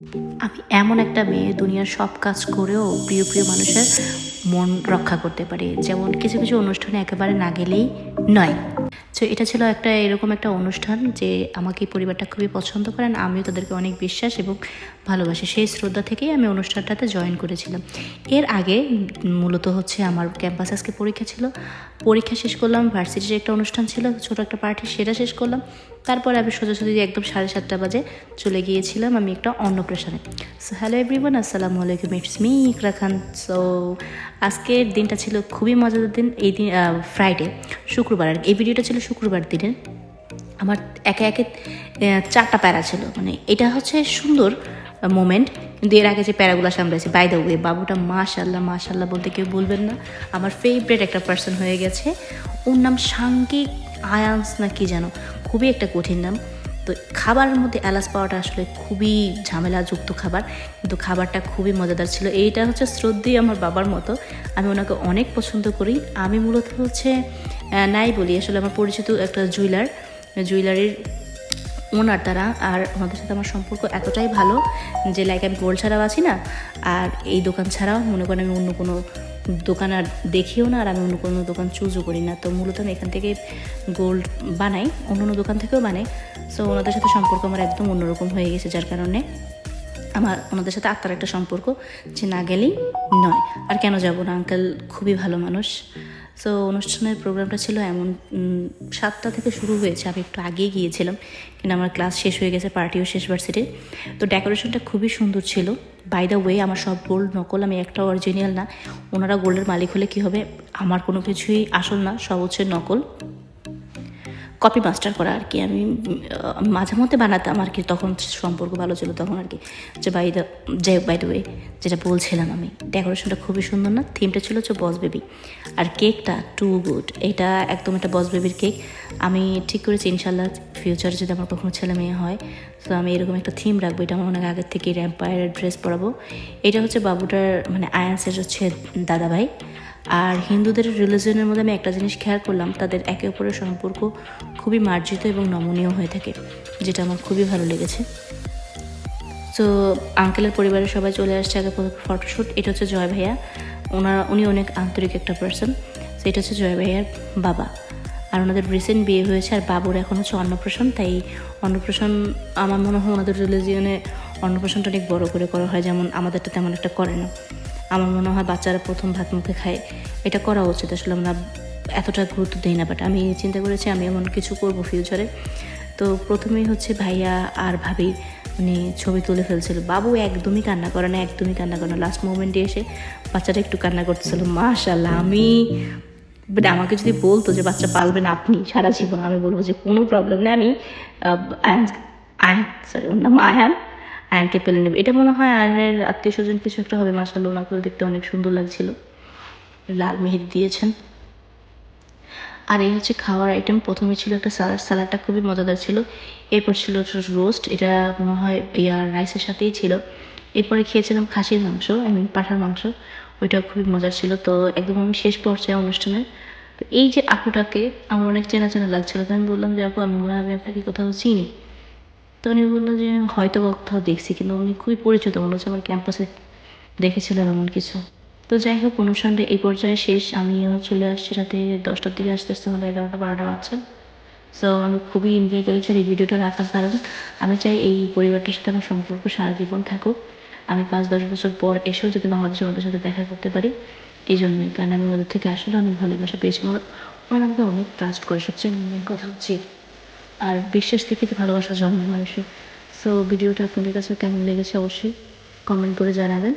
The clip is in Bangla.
আমি এমন একটা মেয়ে দুনিয়ার সব কাজ করেও প্রিয় প্রিয় মানুষের মন রক্ষা করতে পারি, যেমন কিছু কিছু অনুষ্ঠানে একেবারে না গেলেই নয়। তো এটা ছিল একটা এরকম একটা অনুষ্ঠান যে আমাকে এই পরিবারটা খুবই পছন্দ করেন, আমিও তাদেরকে অনেক বিশ্বাস এবং ভালোবাসি। সেই শ্রদ্ধা থেকেই আমি অনুষ্ঠানটাতে জয়েন করেছিলাম। এর আগে মূলত হচ্ছে আমার ক্যাম্পাস আজকে পরীক্ষা ছিল, পরীক্ষা শেষ করলাম, ভার্সিটির একটা অনুষ্ঠান ছিল, ছোটো একটা পার্টি, সেটা শেষ করলাম। তারপরে আমি সোজাসুজি একদম 7:30 বাজে চলে গিয়েছিলাম আমি একটা অন্নপ্রাশনে। সো হ্যালো এভরিওয়ান, আসসালামু আলাইকুম, it's me Iqra Khan. So আজকের দিনটা ছিল খুবই মজাদার দিন। এই দিন ফ্রাইডে, শুক্রবার, আর এই ভিডিওটা ছিল শুক্রবার দিনের। আমার একে একে 4টা প্যারা ছিল, মানে এটা হচ্ছে সুন্দর মোমেন্ট। কিন্তু এর আগে যে প্যারাগুলো সামলাইছে, বাই দ্য ওয়ে, বাবুটা মাশাল্লাহ মাশাল্লাহ বলতে কেউ বলবেন না, আমার ফেভারিট একটা পার্সন হয়ে গেছে। ওর নাম সাঙ্গিক আয়ান্স না কি যেন, খুবই একটা কঠিন নাম। তো খাবারের মধ্যে এলাচ পাওয়াটা আসলে খুবই ঝামেলাযুক্ত খাবার, কিন্তু খাবারটা খুবই মজাদার ছিল। এইটা হচ্ছে শ্রদ্ধেয় আমার বাবার মতো, আমি ওনাকে অনেক পছন্দ করি। আমি মূলত হচ্ছে নাই বলি, আসলে আমার পরিচিত একটা জুয়েলারির ওনার তারা, আর ওনাদের সাথে আমার সম্পর্ক এতটাই ভালো যে লাইক আমি গোল্ড ছাড়াও আছি না, আর এই দোকান ছাড়াও মনে করেন আমি অন্য কোনো দোকান আর দেখিও না, আর আমি অন্য কোনো দোকান চুজও করি না। তো মূলত আমি এখান থেকে গোল্ড বানাই, অন্য অন্য দোকান থেকেও বানাই। সো ওনাদের সাথে সম্পর্ক আমার একদম অন্যরকম হয়ে গেছে, যার কারণে আমার ওনাদের সাথে আত্মার একটা সম্পর্ক, যে না গেলেই নয়। আর কেন যাব না, আঙ্কেল খুবই ভালো মানুষ। সো অনুষ্ঠানের প্রোগ্রামটা ছিল এমন, 7টা থেকে শুরু হয়েছে, আমি একটু আগেই গিয়েছিলাম, কিন্তু আমার ক্লাস শেষ হয়ে গেছে, পার্টিও শেষ ভার্সিটির। তো ডেকোরেশনটা খুবই সুন্দর ছিল। বাই দ্য ওয়ে, আমার সব গোল্ড নকল, আমি একটা অরিজিনাল না। ওনারা গোল্ডের মালিক হলে কী হবে, আমার কোনো কিছুই আসল না, সব হচ্ছে নকল, কপি মাস্টার করা আর কি। আমি মাঝে মধ্যে বানাতাম আর কি, তখন সম্পর্ক ভালো ছিল তখন আর কি। যে বাই দ্য ওয়ে, যেটা বলছিলাম, আমি ডেকোরেশনটা খুবই সুন্দর না, থিমটা ছিল হচ্ছে বস বেবি, আর কেকটা টু গুড। এটা একদম একটা বস বেবির কেক। আমি ঠিক করেছি ইনশাল্লাহ ফিউচারে যদি আমার কখনো ছেলে মেয়ে হয়, তো আমি এরকম একটা থিম রাখবো। এটা আমার অনেক আগের থেকে র্যাম্পায়ারের ড্রেস পরাবো। এটা হচ্ছে বাবুটার মানে আয়ান্সের হচ্ছে দাদাভাই। আর হিন্দুদের রিলিজনের মধ্যে আমি একটা জিনিস খেয়াল করলাম, তাদের একে অপরের সম্পর্ক খুবই মার্জিত এবং নমনীয় হয়ে থাকে, যেটা আমার খুবই ভালো লেগেছে। তো আঙ্কেলের পরিবারের সবাই চলে আসছে আগে ফটোশ্যুট। এটা হচ্ছে জয় ভাইয়া, উনি অনেক আন্তরিক একটা পার্সন। তো এটা হচ্ছে জয় ভাইয়ার বাবা, আর ওনাদের রিসেন্ট বিয়ে হয়েছে, আর বাবুর এখন হচ্ছে অন্নপ্রাশন। তাই অন্নপ্রাশন আমার মনে হয় ওনাদের রিলিজিয়নে অন্নপ্রাশনটা অনেক বড় করে করা হয়, যেমন আমাদেরটা তেমন একটা করে না। আমার মনে হয় বাচ্চারা প্রথম ভাত মুখে খায়, এটা করা উচিত। আসলে আমরা এতটা গুরুত্ব দিই না, বাট আমি চিন্তা করেছি আমি এমন কিছু করব ফিউচারে। তো প্রথমেই হচ্ছে ভাইয়া আর ভাবি মানে ছবি তুলে ফেলছিল। বাবু একদমই কান্না করে না, একদমই কান্না করে না। লাস্ট মোমেন্টে এসে বাচ্চাটা একটু কান্না করতেছিল। মাশাআল্লাহ, আমি বাট আমাকে যদি বলতো যে বাচ্চা পালবেন আপনি সারা জীবন, আমি বলবো যে কোনো প্রবলেম নেই, আমি আয়ান আয়ান সরি ওর নাম আয়ান, আয়ানকে পেলে নেবে। এটা মনে হয় আয়ানের আত্মীয় স্বজন কিছু একটা হবে। মাশাআল্লাহ, ওনাকে দেখতে অনেক সুন্দর লাগছিল, লাল মেহেদি দিয়েছেন। আর এই হচ্ছে খাওয়ার আইটেম। প্রথমে ছিল একটা স্যালাড, স্যালাডটা খুবই মজাদার ছিল। এরপর ছিল রোস্ট, এটা মনে হয় রাইসের সাথেই ছিল। এরপরে খেয়েছিলাম খাসির মাংস, আই মিন পাঁঠার মাংস, ওইটাও খুবই মজার ছিল। তো একদম আমি শেষ পর্যায়ে অনুষ্ঠানের, তো এই যে আপুটাকে আমার অনেক চেনা চেনা লাগছিলো। তো আমি বললাম যে আপু, আমি মনে হয় আমি আপনাকে কোথাও চিনি। তো উনি বললো যে হয়তো কোথাও দেখছি, কিন্তু উনি খুবই পরিচিত, মনে হচ্ছে আমার ক্যাম্পাসে দেখেছিলেন এমন কিছু। তো যাই হোক, অনুষ্ঠানটা এই পর্যায়ে শেষ। আমিও চলে আসছি রাতে 10টার দিকে, আস্তে আস্তে হলো 11টা 12টা বাজছে। সো আমি খুবই এনজয় করেছি এই ভিডিওটা রাখার কারণ আমি চাই এই পরিবারটার সাথে আমার সম্পর্ক সারা জীবন থাকুক। আমি 5-10 বছর পর এসেও যদি বাংলাদেশে ওদের সাথে দেখা করতে পারি, এই জন্যই, কারণ আমি ওদের থেকে আসলে অনেক ভালোবাসা পেয়েছি। ওরা আমাকে অনেক ট্রাস্ট করে, সবচেয়ে মেন কথা হচ্ছে। আর বিশ্বাস থেকে তো ভালোবাসা জন্ম মানুষের। সো ভিডিওটা আপনাদের কাছে কেমন লেগেছে অবশ্যই কমেন্ট করে জানাবেন।